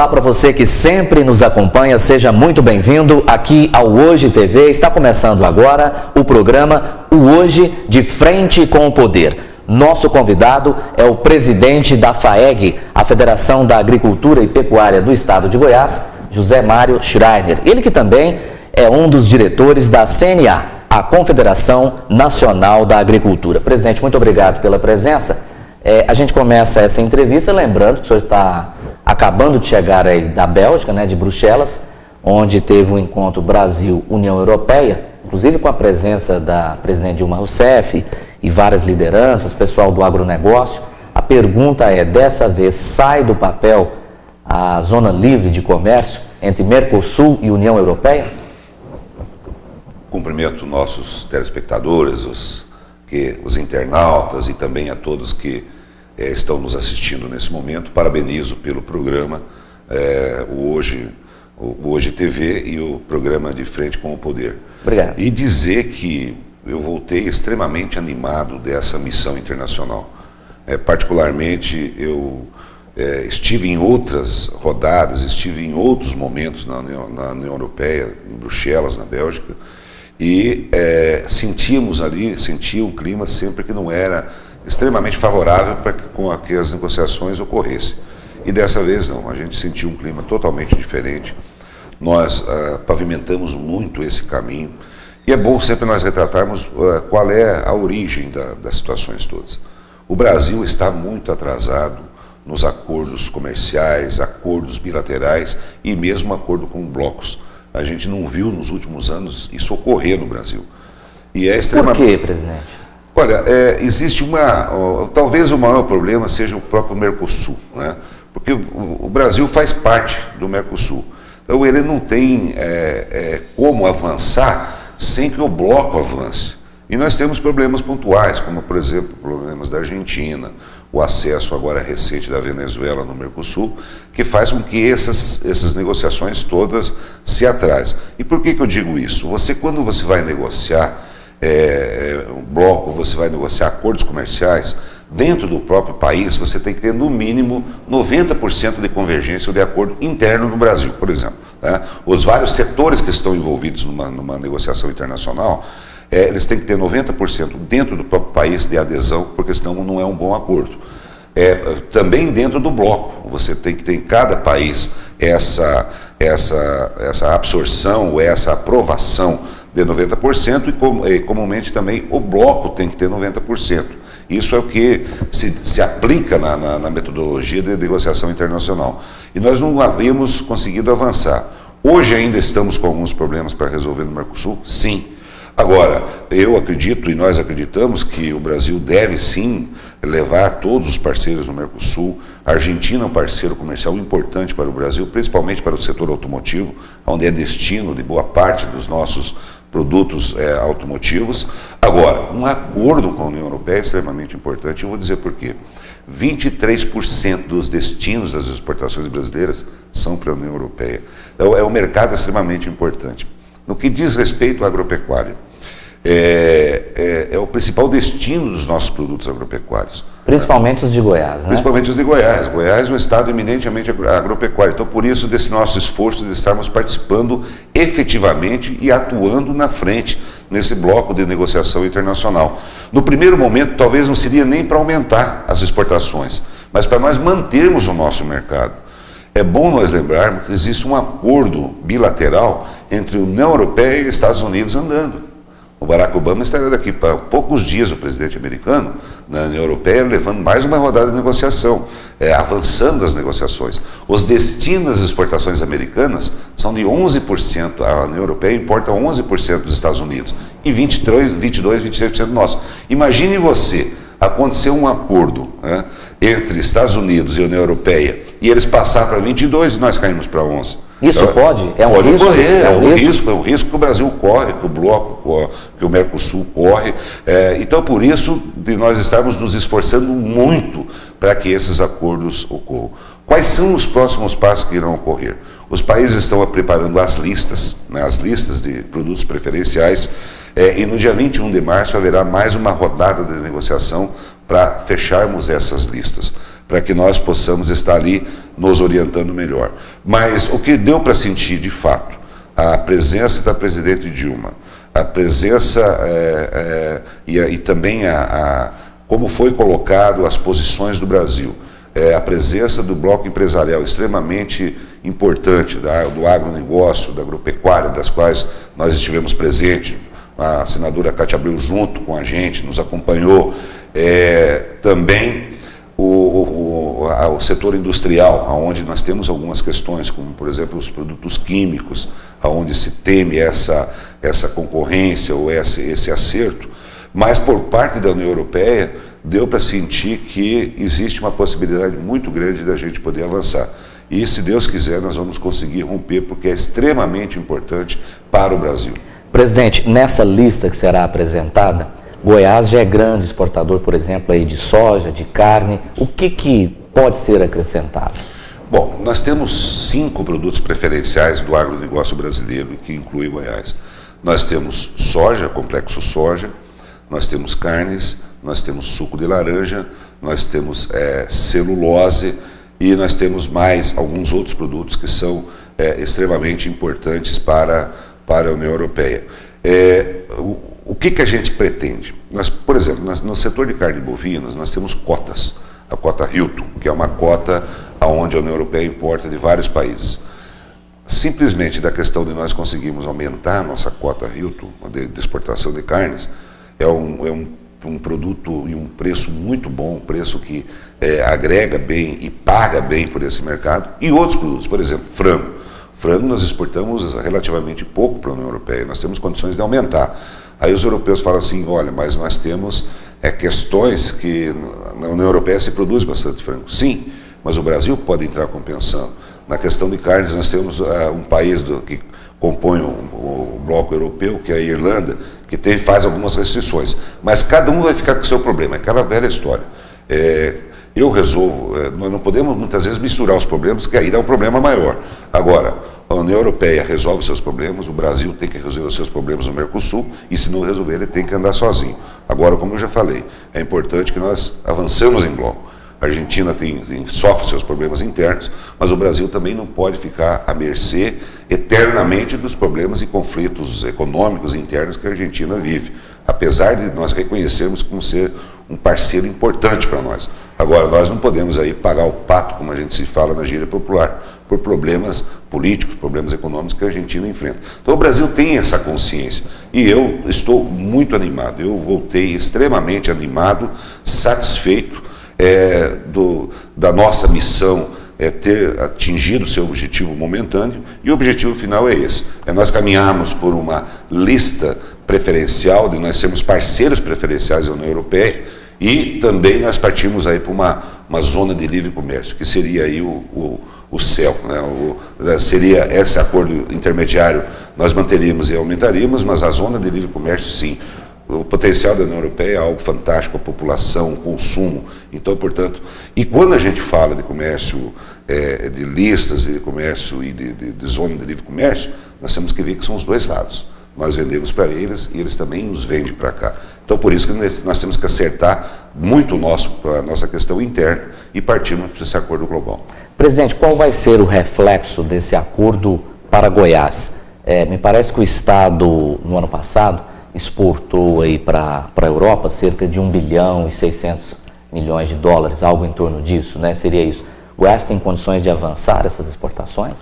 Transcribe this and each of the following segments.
Olá para você que sempre nos acompanha, seja muito bem-vindo aqui ao Hoje TV. Está começando agora o programa O Hoje de Frente com o Poder. Nosso convidado é o presidente da FAEG, a Federação da Agricultura e Pecuária do Estado de Goiás, José Mário Schreiner. Ele que também é um dos diretores da CNA, a Confederação Nacional da Agricultura. Presidente, muito obrigado pela presença. A gente começa essa entrevista lembrando que o senhor está acabando de chegar aí da Bélgica, de Bruxelas, onde teve um encontro Brasil-União Europeia, inclusive com a presença da presidente Dilma Rousseff e várias lideranças, pessoal do agronegócio. A pergunta é, dessa vez sai do papel a zona livre de comércio entre Mercosul e União Europeia? Cumprimento nossos telespectadores, os internautas e também a todos que estão nos assistindo nesse momento. Parabenizo pelo programa, o Hoje TV e o programa De Frente com o Poder. Obrigado. E dizer que eu voltei extremamente animado dessa missão internacional. Particularmente, eu estive em outras rodadas, estive em outros momentos na União Europeia, em Bruxelas, na Bélgica, e sentia um clima sempre que não era extremamente favorável para que as negociações ocorressem. E dessa vez não, a gente sentiu um clima totalmente diferente. Nós pavimentamos muito esse caminho e é bom sempre nós retratarmos qual é a origem das situações todas. O Brasil está muito atrasado nos acordos comerciais, acordos bilaterais e mesmo acordo com blocos. A gente não viu nos últimos anos isso ocorrer no Brasil. E é extremamente... Por quê, presidente? Olha, existe talvez o maior problema seja o próprio Mercosul, porque o Brasil faz parte do Mercosul. Então ele não tem como avançar sem que o bloco avance. E nós temos problemas pontuais, como por exemplo, problemas da Argentina, o acesso agora recente da Venezuela no Mercosul, que faz com que essas negociações todas se atrasem. E por que eu digo isso? Quando você vai negociar um bloco, você vai negociar acordos comerciais, dentro do próprio país, você tem que ter no mínimo 90% de convergência ou de acordo interno no Brasil, por exemplo. Os vários setores que estão envolvidos numa negociação internacional, eles têm que ter 90% dentro do próprio país de adesão, porque senão não é um bom acordo. Também dentro do bloco, você tem que ter em cada país essa absorção ou essa aprovação de 90% e comumente também o bloco tem que ter 90%. Isso é o que se aplica na metodologia de negociação internacional. E nós não havíamos conseguido avançar. Hoje ainda estamos com alguns problemas para resolver no Mercosul? Sim. Agora, eu acredito e nós acreditamos que o Brasil deve sim levar todos os parceiros no Mercosul. A Argentina é um parceiro comercial importante para o Brasil, principalmente para o setor automotivo, onde é destino de boa parte dos nossos produtos automotivos. Agora, um acordo com a União Europeia é extremamente importante, eu vou dizer por quê. 23% dos destinos das exportações brasileiras são para a União Europeia. Então, é um mercado extremamente importante. No que diz respeito à agropecuária, é o principal destino dos nossos produtos agropecuários. Principalmente os de Goiás, Principalmente os de Goiás. Goiás é um estado eminentemente agropecuário. Então, por isso, desse nosso esforço de estarmos participando efetivamente e atuando na frente nesse bloco de negociação internacional. No primeiro momento, talvez não seria nem para aumentar as exportações, mas para nós mantermos o nosso mercado. É bom nós lembrarmos que existe um acordo bilateral entre a União Europeia e Estados Unidos andando. O Barack Obama estará daqui para poucos dias, o presidente americano, na União Europeia, levando mais uma rodada de negociação, avançando as negociações. Os destinos das exportações americanas são de 11%, a União Europeia importa 11% dos Estados Unidos e 23% nosso. Imagine você, acontecer um acordo entre Estados Unidos e União Europeia e eles passar para 22% e nós caímos para 11%. Isso então, pode? É um pode risco? Correr, é um risco que o Brasil corre, que o bloco corre, que o Mercosul corre. Então, por isso, de nós estarmos nos esforçando muito para que esses acordos ocorram. Quais são os próximos passos que irão ocorrer? Os países estão preparando as listas de produtos preferenciais, e no dia 21 de março haverá mais uma rodada de negociação para fecharmos essas listas, para que nós possamos estar ali nos orientando melhor. Mas o que deu para sentir de fato, a presença da presidente Dilma, a presença e também como foi colocado as posições do Brasil, a presença do bloco empresarial extremamente importante, do agronegócio, da agropecuária, das quais nós estivemos presentes, a senadora Cátia Abreu junto com a gente, nos acompanhou, também o setor industrial, onde nós temos algumas questões, como por exemplo os produtos químicos, onde se teme essa concorrência ou esse acerto, mas por parte da União Europeia deu para sentir que existe uma possibilidade muito grande da gente poder avançar. E se Deus quiser nós vamos conseguir romper, porque é extremamente importante para o Brasil. Presidente, nessa lista que será apresentada, Goiás já é grande exportador, por exemplo, aí de soja, de carne. O que pode ser acrescentado? Bom, nós temos 5 produtos preferenciais do agronegócio brasileiro, que inclui Goiás. Nós temos soja, complexo soja, nós temos carnes, nós temos suco de laranja, nós temos celulose e nós temos mais alguns outros produtos que são extremamente importantes para a União Europeia. O que a gente pretende? Nós, por exemplo, no setor de carne bovina, nós temos cotas. A cota Hilton, que é uma cota onde a União Europeia importa de vários países. Simplesmente da questão de nós conseguirmos aumentar a nossa cota Hilton, de exportação de carnes, é um produto e um preço muito bom, um preço que agrega bem e paga bem por esse mercado. E outros produtos, por exemplo, frango. Frango nós exportamos relativamente pouco para a União Europeia, nós temos condições de aumentar. Aí os europeus falam assim, olha, mas nós temos questões que na União Europeia se produz bastante frango. Sim, mas o Brasil pode entrar compensando. Na questão de carnes, nós temos um país que compõe o bloco europeu, que é a Irlanda, que faz algumas restrições. Mas cada um vai ficar com o seu problema, é aquela velha história. Eu resolvo, nós não podemos muitas vezes misturar os problemas, porque aí dá um problema maior. Agora, a União Europeia resolve seus problemas, o Brasil tem que resolver os seus problemas no Mercosul, e se não resolver, ele tem que andar sozinho. Agora, como eu já falei, é importante que nós avancemos em bloco. A Argentina sofre seus problemas internos, mas o Brasil também não pode ficar à mercê eternamente dos problemas e conflitos econômicos internos que a Argentina vive, apesar de nós reconhecermos como ser um parceiro importante para nós. Agora, nós não podemos aí pagar o pato, como a gente se fala na gíria popular, por problemas políticos, problemas econômicos que a Argentina enfrenta. Então o Brasil tem essa consciência e eu estou muito animado, eu voltei extremamente animado, satisfeito da nossa missão ter atingido o seu objetivo momentâneo, e o objetivo final é esse, nós caminharmos por uma lista preferencial, de nós sermos parceiros preferenciais da União Europeia, e também nós partimos aí para uma zona de livre comércio, que seria aí o céu, né? Seria esse acordo intermediário, nós manteríamos e aumentaríamos, mas a zona de livre comércio sim. O potencial da União Europeia é algo fantástico, a população, o consumo. Então, portanto, e quando a gente fala de comércio, de listas de comércio e de zona de livre comércio, nós temos que ver que são os dois lados. Nós vendemos para eles e eles também nos vendem para cá. Então, por isso que nós temos que acertar muito a nossa questão interna e partirmos para esse acordo global. Presidente, qual vai ser o reflexo desse acordo para Goiás? Me parece que o Estado, no ano passado, exportou aí para a Europa cerca de 1 bilhão e 600 milhões de dólares, algo em torno disso, né? Seria isso. O Goiás tem condições de avançar essas exportações?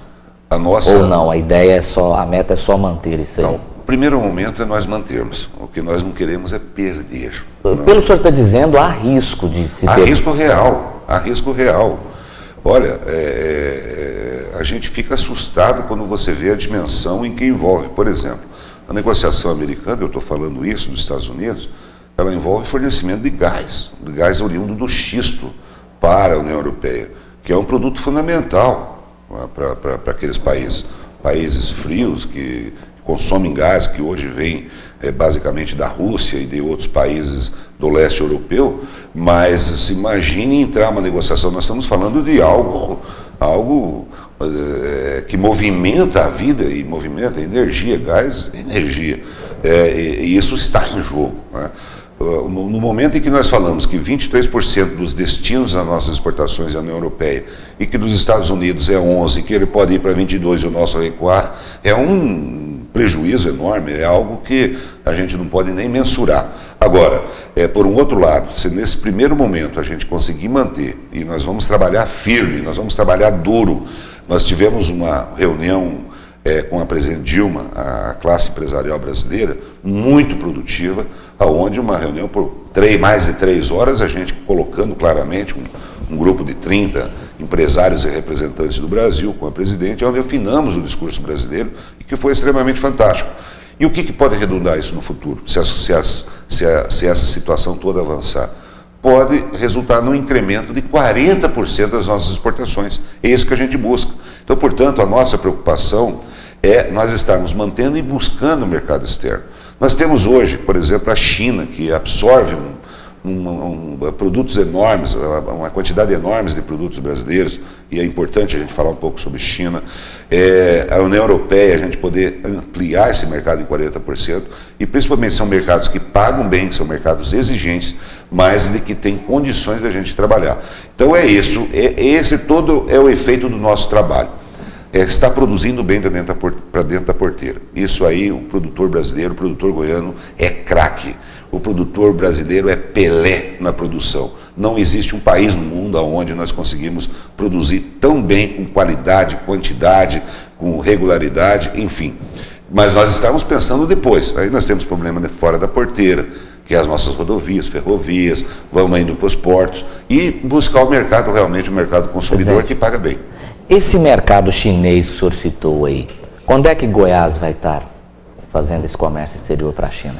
Ou não, a meta é só manter isso aí? Não, o primeiro momento é nós mantermos. O que nós não queremos é perder. Pelo que o senhor está dizendo, há risco de se ter... Há risco real. Olha, a gente fica assustado quando você vê a dimensão em que envolve, por exemplo, a negociação americana, eu estou falando isso dos Estados Unidos, ela envolve fornecimento de gás oriundo do xisto para a União Europeia, que é um produto fundamental para aqueles países frios que consomem gás, que hoje vem basicamente da Rússia e de outros países do leste europeu, mas se imagine entrar uma negociação, nós estamos falando de algo que movimenta a vida e movimenta a energia, gás, energia, e isso está em jogo, né? no momento em que nós falamos que 23% dos destinos das nossas exportações é a União Europeia e que dos Estados Unidos é 11%, que ele pode ir para 22% e o nosso recuar, é um prejuízo enorme, é algo que a gente não pode nem mensurar. Agora, por um outro lado, se nesse primeiro momento a gente conseguir manter, e nós vamos trabalhar firme, nós vamos trabalhar duro, nós tivemos uma reunião com a presidente Dilma, a classe empresarial brasileira, muito produtiva, onde uma reunião por mais de 3 horas, a gente colocando claramente um grupo de 30 empresários e representantes do Brasil com a presidente, onde afinamos o discurso brasileiro e que foi extremamente fantástico. E o que pode redundar isso no futuro, se essa situação toda avançar? Pode resultar num incremento de 40% das nossas exportações. É isso que a gente busca. Então, portanto, a nossa preocupação é nós estarmos mantendo e buscando o mercado externo. Nós temos hoje, por exemplo, a China, que absorve produtos enormes, uma quantidade enorme de produtos brasileiros, e é importante a gente falar um pouco sobre China. A União Europeia, a gente poder ampliar esse mercado em 40%, e principalmente são mercados que pagam bem, são mercados exigentes, mas de que tem condições da gente trabalhar. Então é isso, esse todo é o efeito do nosso trabalho. Está produzindo bem para dentro da porteira. Isso aí, o produtor brasileiro, o produtor goiano é craque. O produtor brasileiro é Pelé na produção. Não existe um país no mundo onde nós conseguimos produzir tão bem, com qualidade, quantidade, com regularidade, enfim. Mas nós estamos pensando depois. Aí nós temos problema de fora da porteira, que é as nossas rodovias, ferrovias, vamos indo para os portos e buscar o mercado, realmente o mercado consumidor que paga bem. Esse mercado chinês que o senhor citou aí, quando é que Goiás vai estar fazendo esse comércio exterior para a China?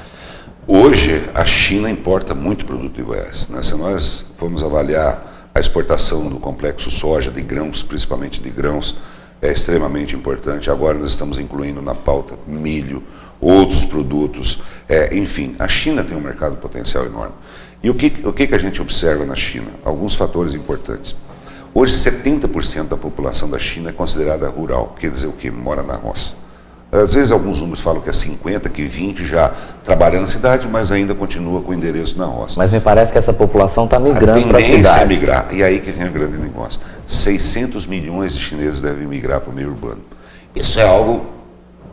Hoje, a China importa muito produto de Goiás. Né? Se nós formos avaliar a exportação do complexo soja, de grãos, principalmente de grãos, é extremamente importante. Agora nós estamos incluindo na pauta milho, outros produtos, enfim, a China tem um mercado potencial enorme. E o que a gente observa na China? Alguns fatores importantes. Hoje, 70% da população da China é considerada rural, quer dizer o quê? Mora na roça. Às vezes, alguns números falam que é 50%, que 20% já trabalha na cidade, mas ainda continua com endereço na roça. Mas me parece que essa população está migrando para a cidade. A tendência é migrar, e aí que vem o grande negócio. 600 milhões de chineses devem migrar para o meio urbano. Isso é algo,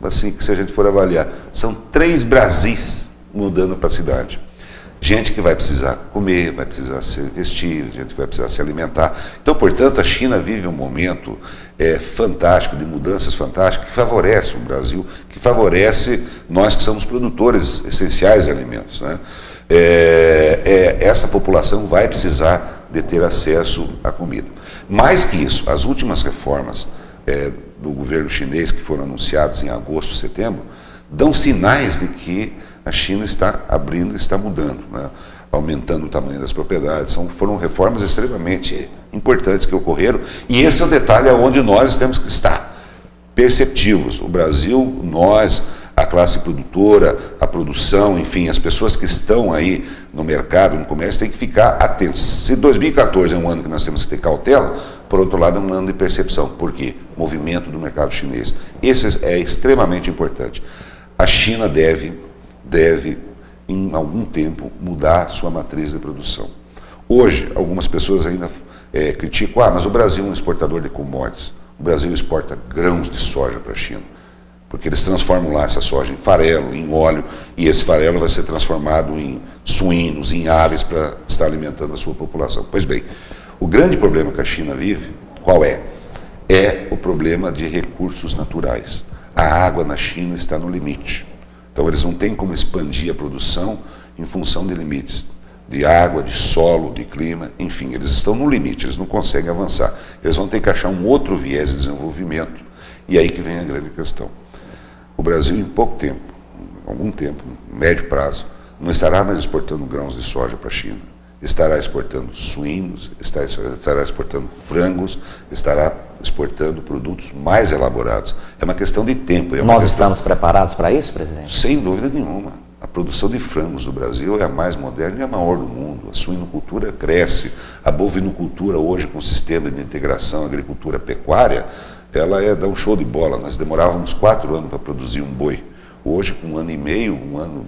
assim, que se a gente for avaliar, são 3 Brasis mudando para a cidade. Gente que vai precisar comer, vai precisar se vestir, gente que vai precisar se alimentar. Então, portanto, a China vive um momento fantástico, de mudanças fantásticas, que favorece o Brasil, que favorece nós que somos produtores essenciais de alimentos. Né? Essa população vai precisar de ter acesso à comida. Mais que isso, as últimas reformas do governo chinês, que foram anunciadas em agosto, setembro, dão sinais de que a China está abrindo, está mudando, né? Aumentando o tamanho das propriedades. Foram reformas extremamente importantes que ocorreram, e esse é o detalhe onde nós temos que estar perceptivos. O Brasil, nós, a classe produtora, a produção, enfim, as pessoas que estão aí no mercado, no comércio, têm que ficar atentos. Se 2014 é um ano que nós temos que ter cautela, por outro lado é um ano de percepção. Por quê? Movimento do mercado chinês. Esse é extremamente importante. A China deve, em algum tempo, mudar sua matriz de produção. Hoje, algumas pessoas ainda criticam, mas o Brasil é um exportador de commodities. O Brasil exporta grãos de soja para a China, porque eles transformam lá essa soja em farelo, em óleo, e esse farelo vai ser transformado em suínos, em aves, para estar alimentando a sua população. Pois bem, o grande problema que a China vive, qual é? É o problema de recursos naturais. A água na China está no limite. Então, eles não têm como expandir a produção em função de limites de água, de solo, de clima, enfim, eles estão no limite, eles não conseguem avançar. Eles vão ter que achar um outro viés de desenvolvimento, e aí que vem a grande questão. O Brasil, em pouco tempo, algum tempo, médio prazo, não estará mais exportando grãos de soja para a China. Estará exportando suínos, estará exportando frangos, estará exportando produtos mais elaborados. É uma questão de tempo. Nós estamos preparados para isso, presidente? Sem dúvida nenhuma. A produção de frangos do Brasil é a mais moderna e a maior do mundo. A suinocultura cresce. A bovinocultura hoje, com o sistema de integração agricultura-pecuária, ela dá um show de bola. Nós demorávamos 4 anos para produzir um boi. Hoje, com 1 ano e meio,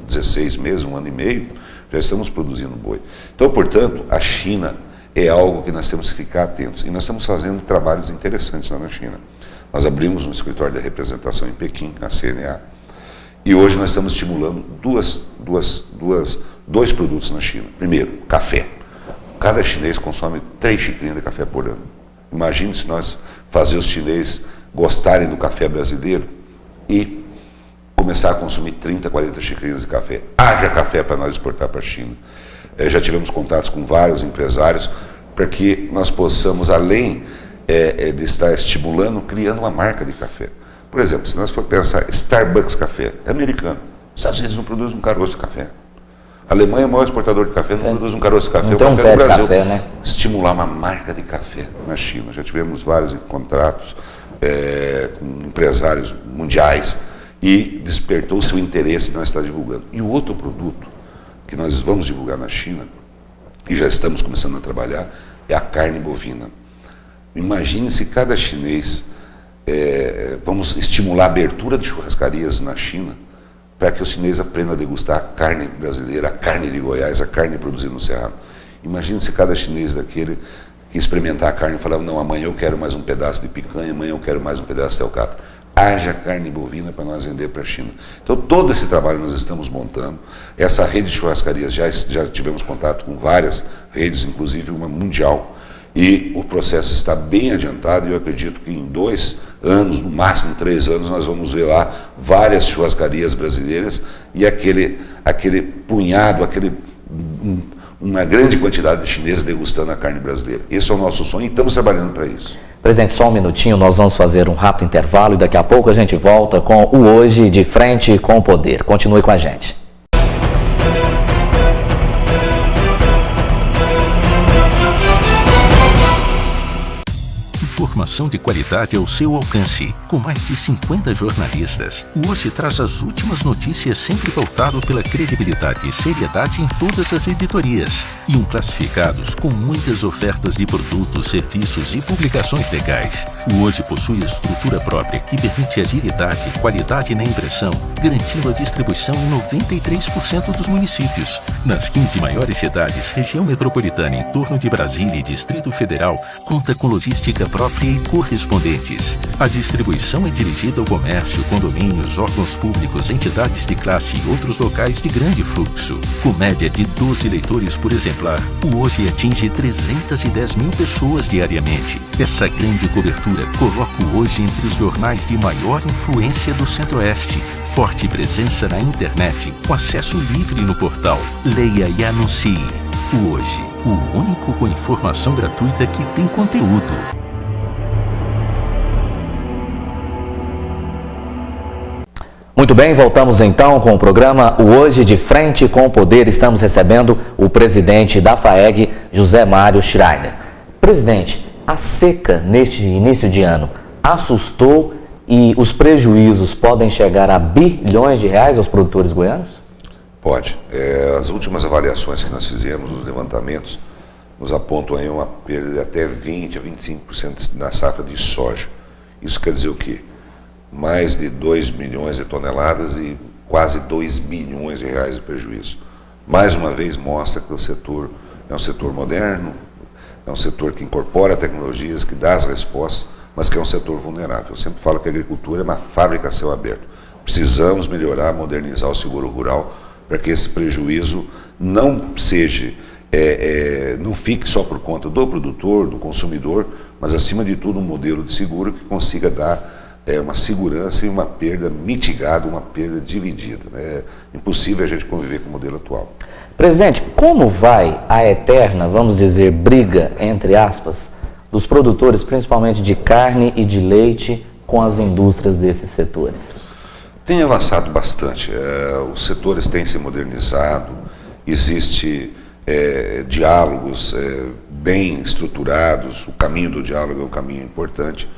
16 meses, 1 ano e meio, já estamos produzindo boi. Então, portanto, a China é algo que nós temos que ficar atentos. E nós estamos fazendo trabalhos interessantes lá na China. Nós abrimos um escritório de representação em Pequim, a CNA, e hoje nós estamos estimulando dois produtos na China. Primeiro, café. Cada chinês consome 3 xicrinhas de café por ano. Imagine se nós fazer os chineses gostarem do café brasileiro e começar a consumir 30, 40 xicrinhas de café. Haja café para nós exportar para a China. Já tivemos contatos com vários empresários para que nós possamos, além de estar estimulando, criando uma marca de café. Por exemplo, se nós for pensar, Starbucks Café, é americano. Os Estados Unidos não produzem um caroço de café. A Alemanha é o maior exportador de café, não produz um caroço de café. Então, o café no Brasil. Café, né? Estimular uma marca de café na China. Já tivemos vários contratos com empresários mundiais e despertou o seu interesse em nós estar divulgando. E o outro produto que nós vamos divulgar na China, e já estamos começando a trabalhar, é a carne bovina. Imagine se cada chinês... vamos estimular a abertura de churrascarias na China para que o chinês aprenda a degustar a carne brasileira, a carne de Goiás, a carne produzida no Cerrado. Imagine se cada chinês daquele que experimentar a carne e falar, não, amanhã eu quero mais um pedaço de picanha, amanhã eu quero mais um pedaço de alcatra. Haja carne bovina para nós vender para a China. Então todo esse trabalho nós estamos montando. Essa rede de churrascarias, já tivemos contato com várias redes, inclusive uma mundial, e o processo está bem adiantado e eu acredito que em 2 anos, no máximo 3 anos, nós vamos ver lá várias churrascarias brasileiras e aquele punhado, uma grande quantidade de chineses degustando a carne brasileira. Esse é o nosso sonho e estamos trabalhando para isso. Presidente, só um minutinho, nós vamos fazer um rápido intervalo e daqui a pouco a gente volta com o Hoje de Frente com o Poder. Continue com a gente. Informação de qualidade ao seu alcance. Com mais de 50 jornalistas, o Hoje traz as últimas notícias sempre pautado pela credibilidade e seriedade em todas as editorias. E classificados com muitas ofertas de produtos, serviços e publicações legais. O Hoje possui estrutura própria que permite agilidade e qualidade na impressão, garantindo a distribuição em 93% dos municípios. Nas 15 maiores cidades, região metropolitana em torno de Brasília e Distrito Federal, conta com logística própria e correspondentes. A distribuição é dirigida ao comércio, condomínios, órgãos públicos, entidades de classe e outros locais de grande fluxo. Com média de 12 leitores por exemplar, o Hoje atinge 310 mil pessoas diariamente. Essa grande cobertura coloca o Hoje entre os jornais de maior influência do Centro-Oeste. Forte presença na internet, com acesso livre no portal. Leia e anuncie. O Hoje, o único com informação gratuita que tem conteúdo. Muito bem, voltamos então com o programa O Hoje de Frente com o Poder. Estamos recebendo o presidente da FAEG, José Mário Schreiner. Presidente, a seca neste início de ano assustou e os prejuízos podem chegar a bilhões de reais aos produtores goianos? Pode. As últimas avaliações que nós fizemos, os levantamentos, nos apontam aí uma perda de até 20% a 25% na safra de soja. Isso quer dizer o quê? Mais de 2 milhões de toneladas e quase 2 bilhões de reais de prejuízo. Mais uma vez mostra que o setor é um setor moderno, é um setor que incorpora tecnologias, que dá as respostas, mas que é um setor vulnerável. Eu sempre falo que a agricultura é uma fábrica a céu aberto. Precisamos melhorar, modernizar o seguro rural para que esse prejuízo não seja, não fique só por conta do produtor, do consumidor, mas acima de tudo um modelo de seguro que consiga dar uma segurança e uma perda mitigada, uma perda dividida. É impossível a gente conviver com o modelo atual. Presidente, como vai a eterna, vamos dizer, briga, entre aspas, dos produtores, principalmente de carne e de leite, com as indústrias desses setores? Tem avançado bastante. Os setores têm se modernizado, existe diálogos bem estruturados, o caminho do diálogo é um caminho importante.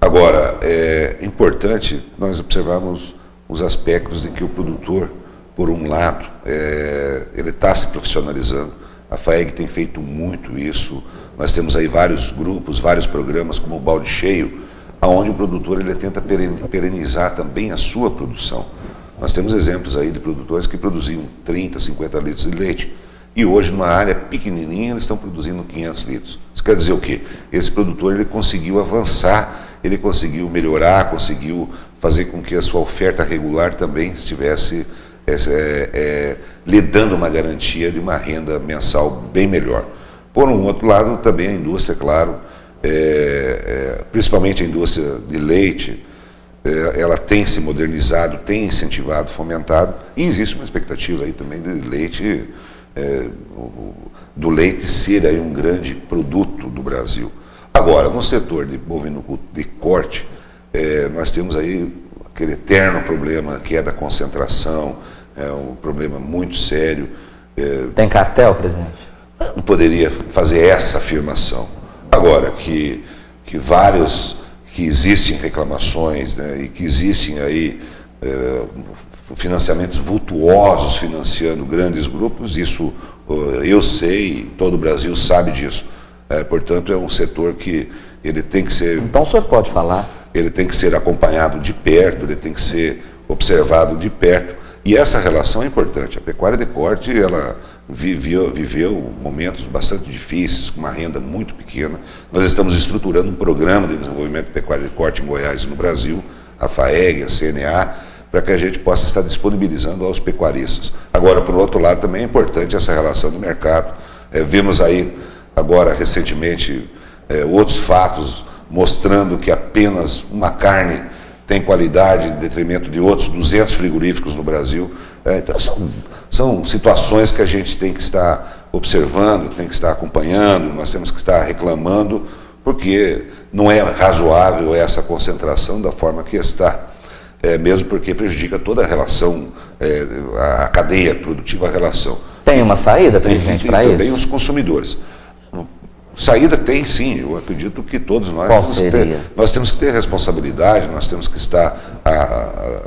Agora, é importante nós observarmos os aspectos em que o produtor, por um lado, ele está se profissionalizando. A FAEG tem feito muito isso. Nós temos aí vários grupos, vários programas, como o Balde Cheio, onde o produtor ele tenta perenizar também a sua produção. Nós temos exemplos aí de produtores que produziam 30, 50 litros de leite e hoje, numa área pequenininha, eles estão produzindo 500 litros. Isso quer dizer o quê? Esse produtor ele conseguiu avançar, ele conseguiu melhorar, conseguiu fazer com que a sua oferta regular também estivesse lhe dando uma garantia de uma renda mensal bem melhor. Por um outro lado, também a indústria, claro, principalmente a indústria de leite, ela tem se modernizado, tem incentivado, fomentado, e existe uma expectativa aí também de leite, do leite ser aí um grande produto do Brasil. Agora, no setor de bovino de corte, nós temos aí aquele eterno problema que é da concentração, é um problema muito sério. Tem cartel, presidente? Não poderia fazer essa afirmação. Agora, que existem reclamações, né, e que existem aí financiamentos vultuosos financiando grandes grupos, isso eu sei, todo o Brasil sabe disso. Portanto, é um setor que ele tem que ser... Então o senhor pode falar? Ele tem que ser acompanhado de perto, ele tem que ser observado de perto. E essa relação é importante. A pecuária de corte, ela viveu momentos bastante difíceis, com uma renda muito pequena. Nós estamos estruturando um programa de desenvolvimento de pecuária de corte em Goiás e no Brasil, a FAEG, a CNA, para que a gente possa estar disponibilizando aos pecuaristas. Agora, por outro lado, também é importante essa relação do mercado. Vimos aí, agora, recentemente, outros fatos mostrando que apenas uma carne tem qualidade em detrimento de outros 200 frigoríficos no Brasil. Então, são situações que a gente tem que estar observando, tem que estar acompanhando, nós temos que estar reclamando, porque não é razoável essa concentração da forma que está, mesmo porque prejudica toda a relação, a cadeia produtiva, a relação. Tem uma saída, presidente, para isso? Também os consumidores. Saída tem sim, eu acredito que todos nós temos que ter responsabilidade, nós temos que estar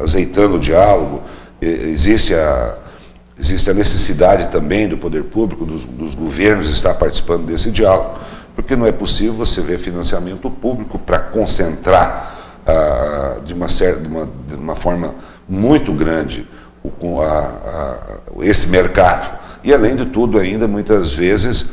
azeitando o diálogo, existe a necessidade também do poder público, dos governos estar participando desse diálogo, porque não é possível você ver financiamento público para concentrar de uma forma muito grande esse mercado, e além de tudo ainda muitas vezes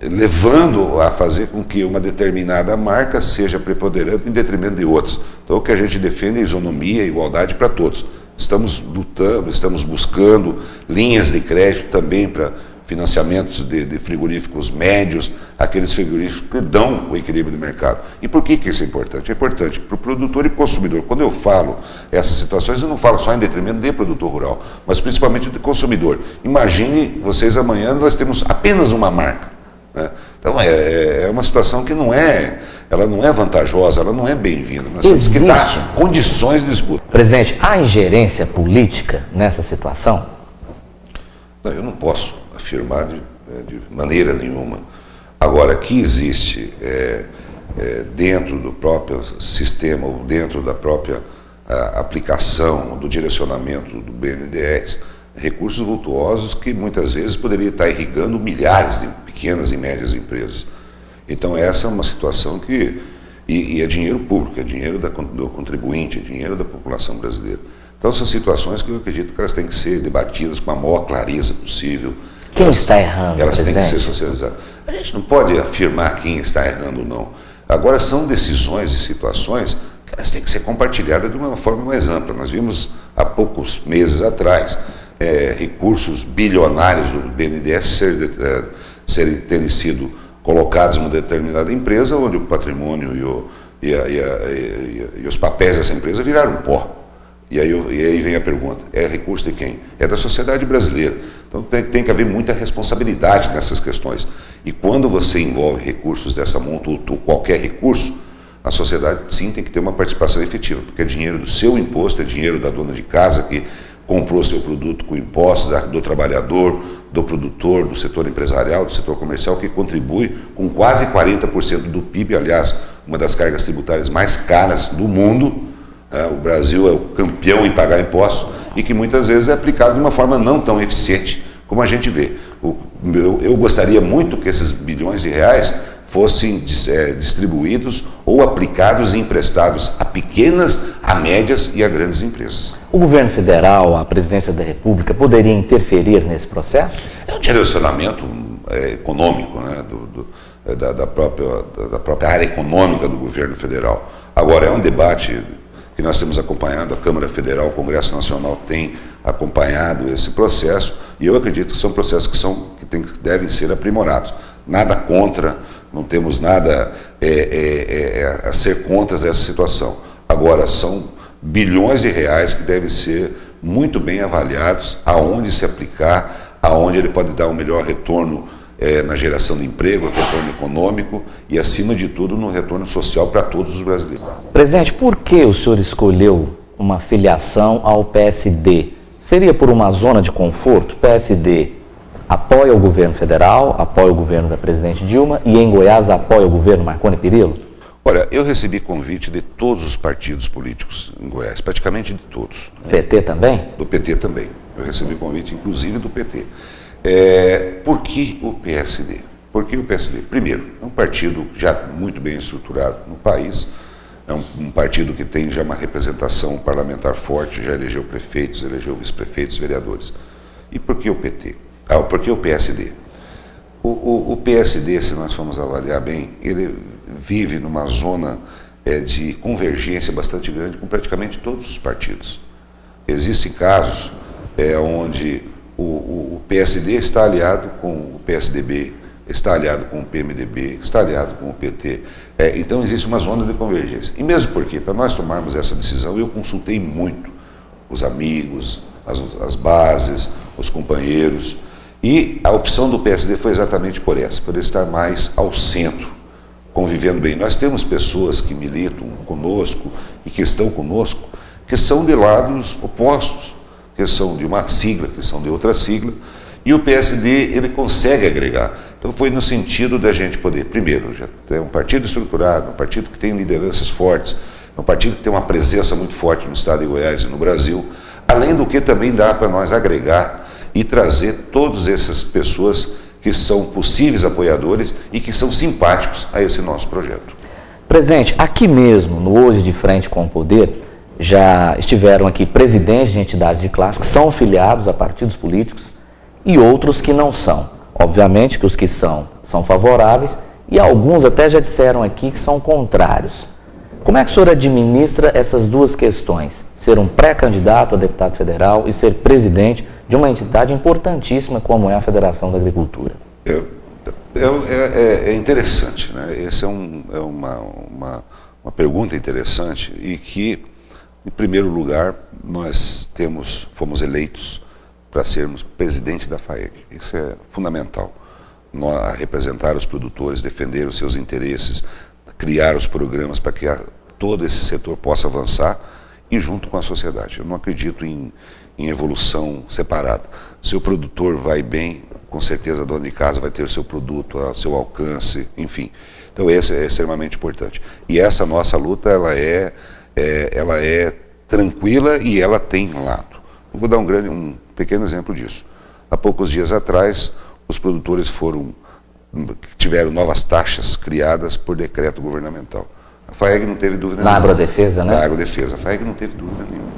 levando a fazer com que uma determinada marca seja preponderante em detrimento de outras. Então o que a gente defende é isonomia e igualdade para todos. Estamos lutando, estamos buscando linhas de crédito também para financiamentos de frigoríficos médios, aqueles frigoríficos que dão o equilíbrio do mercado. E por que isso é importante? É importante para o produtor e para o consumidor. Quando eu falo essas situações, eu não falo só em detrimento de produtor rural, mas principalmente do consumidor. Imagine vocês amanhã, nós temos apenas uma marca. Então é uma situação que ela não é vantajosa, ela não é bem-vinda. Nós temos que dar condições de disputa. Presidente, há ingerência política nessa situação? Não, eu não posso afirmar de maneira nenhuma. Agora, que existe dentro do próprio sistema, ou dentro da própria aplicação, do direcionamento do BNDES, recursos vultuosos que muitas vezes poderiam estar irrigando milhares de pequenas e médias empresas. Então essa é uma situação que... E é dinheiro público, é dinheiro do contribuinte, é dinheiro da população brasileira. Então são situações que eu acredito que elas têm que ser debatidas com a maior clareza possível. Quem está errando, elas têm que ser presidente? socializadas. A gente não pode afirmar quem está errando ou não. Agora são decisões e situações que elas têm que ser compartilhadas de uma forma mais ampla. Nós vimos há poucos meses atrás recursos bilionários do BNDES terem sido colocados em uma determinada empresa, onde o patrimônio e os papéis dessa empresa viraram pó. E aí vem a pergunta, é recurso de quem? É da sociedade brasileira. Então tem que haver muita responsabilidade nessas questões. E quando você envolve recursos dessa monta, ou qualquer recurso, a sociedade sim tem que ter uma participação efetiva, porque é dinheiro do seu imposto, é dinheiro da dona de casa que comprou seu produto com impostos, do trabalhador, do produtor, do setor empresarial, do setor comercial, que contribui com quase 40% do PIB, aliás, uma das cargas tributárias mais caras do mundo. O Brasil é o campeão em pagar impostos e que muitas vezes é aplicado de uma forma não tão eficiente como a gente vê. Eu gostaria muito que esses bilhões de reais fossem distribuídos ou aplicados e emprestados a pequenas, a médias e a grandes empresas. O governo federal, a presidência da República, poderia interferir nesse processo? É um direcionamento econômico, né, da própria área econômica do governo federal. Agora, é um debate que nós temos acompanhado, a Câmara Federal, o Congresso Nacional tem acompanhado esse processo, e eu acredito que são processos que devem ser aprimorados. Nada contra, não temos nada a ser contra essa situação. Agora, são bilhões de reais que devem ser muito bem avaliados, aonde se aplicar, aonde ele pode dar um melhor retorno na geração de emprego, retorno econômico e, acima de tudo, no retorno social para todos os brasileiros. Presidente, por que o senhor escolheu uma filiação ao PSD? Seria por uma zona de conforto? O PSD apoia o governo federal, apoia o governo da presidente Dilma e em Goiás apoia o governo Marconi Perillo? Olha, eu recebi convite de todos os partidos políticos em Goiás, praticamente de todos. PT também? Do PT também. Eu recebi convite, inclusive, do PT. Por que o PSD? Por que o PSD? Primeiro, é um partido já muito bem estruturado no país, é um partido que tem já uma representação parlamentar forte, já elegeu prefeitos, elegeu vice-prefeitos, vereadores. E por que o PT? Por que o PSD? O PSD, se nós formos avaliar bem, ele vive numa zona de convergência bastante grande com praticamente todos os partidos. Existem casos onde o PSD está aliado com o PSDB, está aliado com o PMDB, está aliado com o PT. Então existe uma zona de convergência. E mesmo porque, para nós tomarmos essa decisão, eu consultei muito os amigos, as bases, os companheiros, e a opção do PSD foi exatamente por essa, por estar mais ao centro, convivendo bem. Nós temos pessoas que militam conosco e que estão conosco, que são de lados opostos, que são de uma sigla, que são de outra sigla, e o PSD ele consegue agregar. Então foi no sentido da gente poder, primeiro, já ter um partido estruturado, um partido que tem lideranças fortes, um partido que tem uma presença muito forte no estado de Goiás e no Brasil, além do que também dá para nós agregar e trazer todas essas pessoas que são possíveis apoiadores e que são simpáticos a esse nosso projeto. Presidente, aqui mesmo, no Hoje de Frente com o Poder, já estiveram aqui presidentes de entidades de classe que são filiados a partidos políticos e outros que não são. Obviamente que os que são favoráveis e alguns até já disseram aqui que são contrários. Como é que o senhor administra essas duas questões? Ser um pré-candidato a deputado federal e ser presidente de uma entidade importantíssima como é a Federação da Agricultura? É interessante, né? Essa é uma pergunta interessante e que, em primeiro lugar, nós fomos eleitos para sermos presidente da FAEG. Isso é fundamental. Nós representar os produtores, defender os seus interesses, criar os programas para que todo esse setor possa avançar e junto com a sociedade. Eu não acredito em evolução separada. Se o produtor vai bem, com certeza a dona de casa vai ter o seu produto, o seu alcance, enfim. Então esse é extremamente importante. E essa nossa luta, ela é tranquila e ela tem lado. Eu vou dar um pequeno exemplo disso. Há poucos dias atrás, os produtores tiveram novas taxas criadas por decreto governamental. A FAEG não teve dúvida nenhuma. Na agrodefesa, né? Na agrodefesa. A FAEG não teve dúvida nenhuma.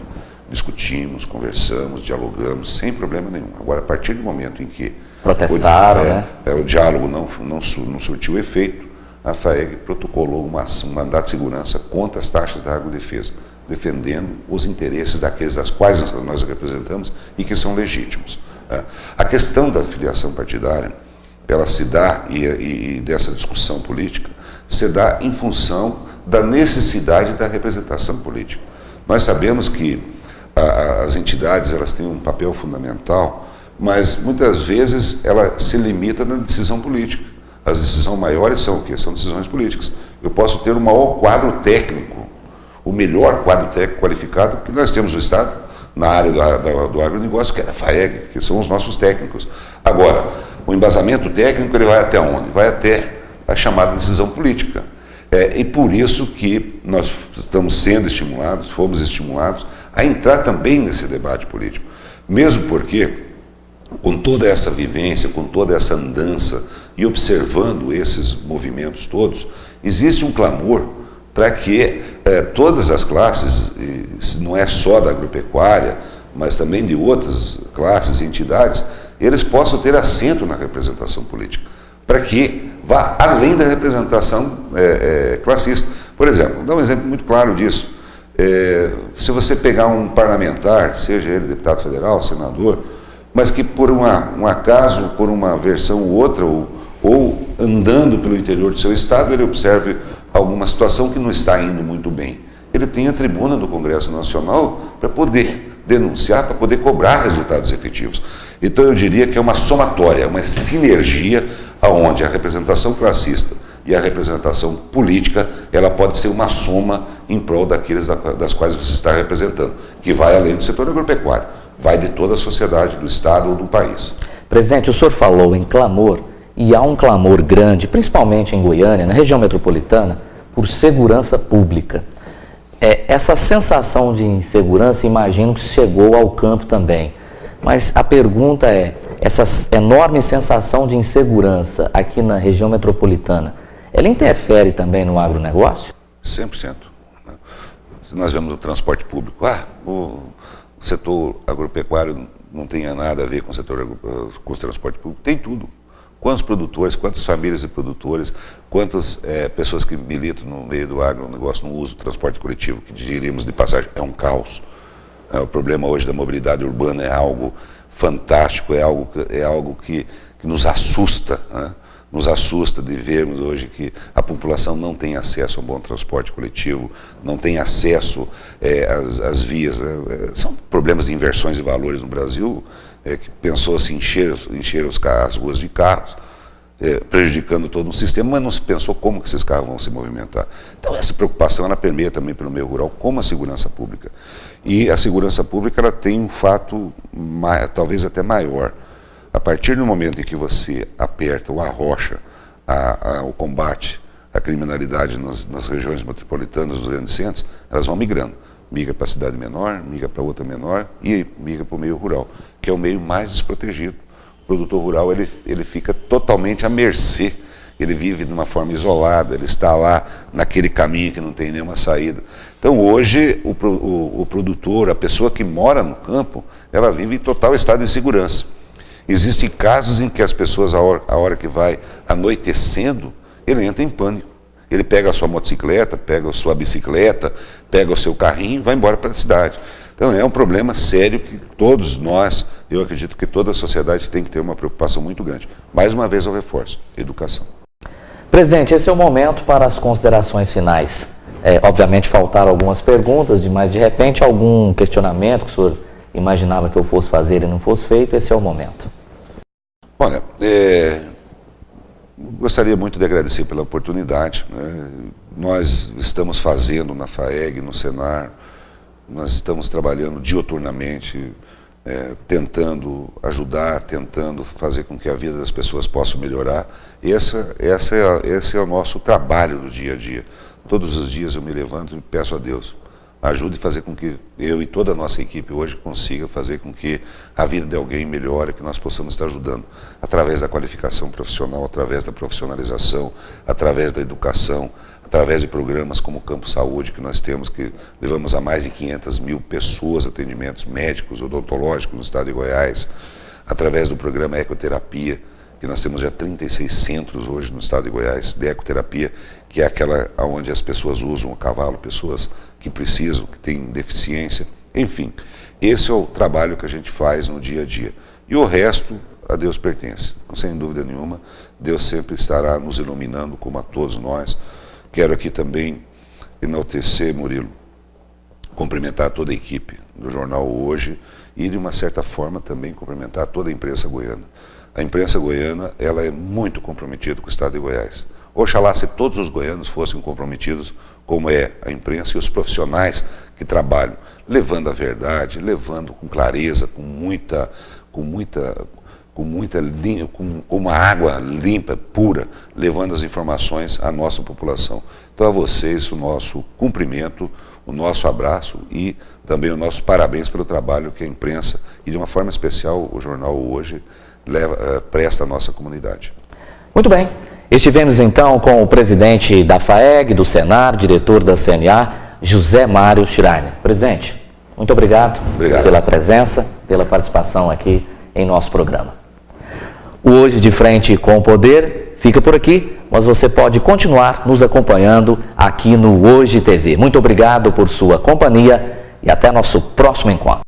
Discutimos, conversamos, dialogamos, sem problema nenhum. Agora, a partir do momento em que protestaram, né? O diálogo não surtiu efeito, a FAEG protocolou um mandato de segurança contra as taxas da agrodefesa, defendendo os interesses daqueles das quais nós representamos e que são legítimos. A questão da filiação partidária, ela se dá, e dessa discussão política, se dá em função da necessidade da representação política. Nós sabemos que as entidades elas têm um papel fundamental, mas muitas vezes ela se limita na decisão política. As decisões maiores são o quê? São decisões políticas. Eu posso ter o maior quadro técnico, o melhor quadro técnico qualificado que nós temos no Estado, na área do agronegócio, que é a FAEG, que são os nossos técnicos. Agora, o embasamento técnico ele vai até onde? Vai até a chamada decisão política. E por isso que nós fomos estimulados a entrar também nesse debate político. Mesmo porque, com toda essa vivência, com toda essa andança e observando esses movimentos todos, existe um clamor para que todas as classes não é só da agropecuária, mas também de outras classes e entidades, eles possam ter assento na representação política, para que vá além da representação classista. Por exemplo, vou dar um exemplo muito claro disso. Se você pegar um parlamentar, seja ele deputado federal, senador, mas que por um acaso, por uma versão ou outra, ou andando pelo interior do seu estado, ele observe alguma situação que não está indo muito bem. Ele tem a tribuna do Congresso Nacional para poder denunciar, para poder cobrar resultados efetivos. Então eu diria que é uma somatória, uma sinergia onde a representação classista e a representação política, ela pode ser uma soma em prol daqueles das quais você está representando, que vai além do setor agropecuário, vai de toda a sociedade, do estado ou do país. Presidente, o senhor falou em clamor, e há um clamor grande, principalmente em Goiânia, na região metropolitana, por segurança pública. Essa sensação de insegurança, imagino que chegou ao campo também. Mas a pergunta essa enorme sensação de insegurança aqui na região metropolitana, ela interfere também no agronegócio? 100%. Se nós vemos o transporte público, o setor agropecuário não tem nada a ver com o transporte público, tem tudo. Quantos produtores, quantas famílias de produtores, quantas pessoas que militam no meio do agronegócio não usam o transporte coletivo, que diríamos de passagem, é um caos. O problema hoje da mobilidade urbana é algo fantástico, é algo que nos assusta, né? Nos assusta de vermos hoje que a população não tem acesso a um bom transporte coletivo, não tem acesso às vias. São problemas de inversões de valores no Brasil, que pensou-se encher as ruas de carros, prejudicando todo um sistema, mas não se pensou como que esses carros vão se movimentar. Então essa preocupação ela permeia também pelo meio rural, como a segurança pública. E a segurança pública ela tem um fato talvez até maior. A partir do momento em que você aperta ou arrocha o combate à criminalidade nas regiões metropolitanas, nos grandes centros, elas vão migrando. Migra para a cidade menor, migra para outra menor e migra para o meio rural, que é o meio mais desprotegido. O produtor rural ele fica totalmente à mercê, ele vive de uma forma isolada, ele está lá naquele caminho que não tem nenhuma saída. Então hoje o produtor, a pessoa que mora no campo, ela vive em total estado de insegurança. Existem casos em que as pessoas, a hora que vai anoitecendo, ele entra em pânico. Ele pega a sua motocicleta, pega a sua bicicleta, pega o seu carrinho e vai embora para a cidade. Então é um problema sério que todos nós, eu acredito que toda a sociedade tem que ter uma preocupação muito grande. Mais uma vez eu reforço, educação. Presidente, esse é o momento para as considerações finais. Obviamente faltaram algumas perguntas, mas de repente algum questionamento que o senhor imaginava que eu fosse fazer e não fosse feito, esse é o momento. Olha, gostaria muito de agradecer pela oportunidade, né? Nós estamos fazendo na FAEG, no Senar, nós estamos trabalhando diuturnamente, tentando ajudar, tentando fazer com que a vida das pessoas possa melhorar. Esse é o nosso trabalho do dia a dia. Todos os dias eu me levanto e peço a Deus, ajude a fazer com que eu e toda a nossa equipe hoje consiga fazer com que a vida de alguém melhore, que nós possamos estar ajudando através da qualificação profissional, através da profissionalização, através da educação, através de programas como o Campo Saúde, que nós temos, que levamos a mais de 500 mil pessoas, atendimentos médicos, odontológicos no estado de Goiás, através do programa Ecoterapia, que nós temos já 36 centros hoje no estado de Goiás de ecoterapia, que é aquela onde as pessoas usam o cavalo, pessoas que precisam, que têm deficiência, enfim. Esse é o trabalho que a gente faz no dia a dia. E o resto, a Deus pertence. Sem dúvida nenhuma, Deus sempre estará nos iluminando, como a todos nós. Quero aqui também enaltecer, Murilo, cumprimentar toda a equipe do Jornal Hoje e, de uma certa forma, também cumprimentar toda a imprensa goiana. A imprensa goiana, ela é muito comprometida com o estado de Goiás. Oxalá se todos os goianos fossem comprometidos, como é a imprensa e os profissionais que trabalham, levando a verdade, levando com clareza, com uma água limpa, pura, levando as informações à nossa população. Então a vocês o nosso cumprimento, o nosso abraço e também o nosso parabéns pelo trabalho que a imprensa e de uma forma especial o Jornal Hoje presta à nossa comunidade. Muito bem. Estivemos então com o presidente da FAEG, do Senar, diretor da CNA, José Mário Schreiner. Presidente, muito obrigado pela presença, pela participação aqui em nosso programa. O Hoje de Frente com o Poder fica por aqui, mas você pode continuar nos acompanhando aqui no Hoje TV. Muito obrigado por sua companhia e até nosso próximo encontro.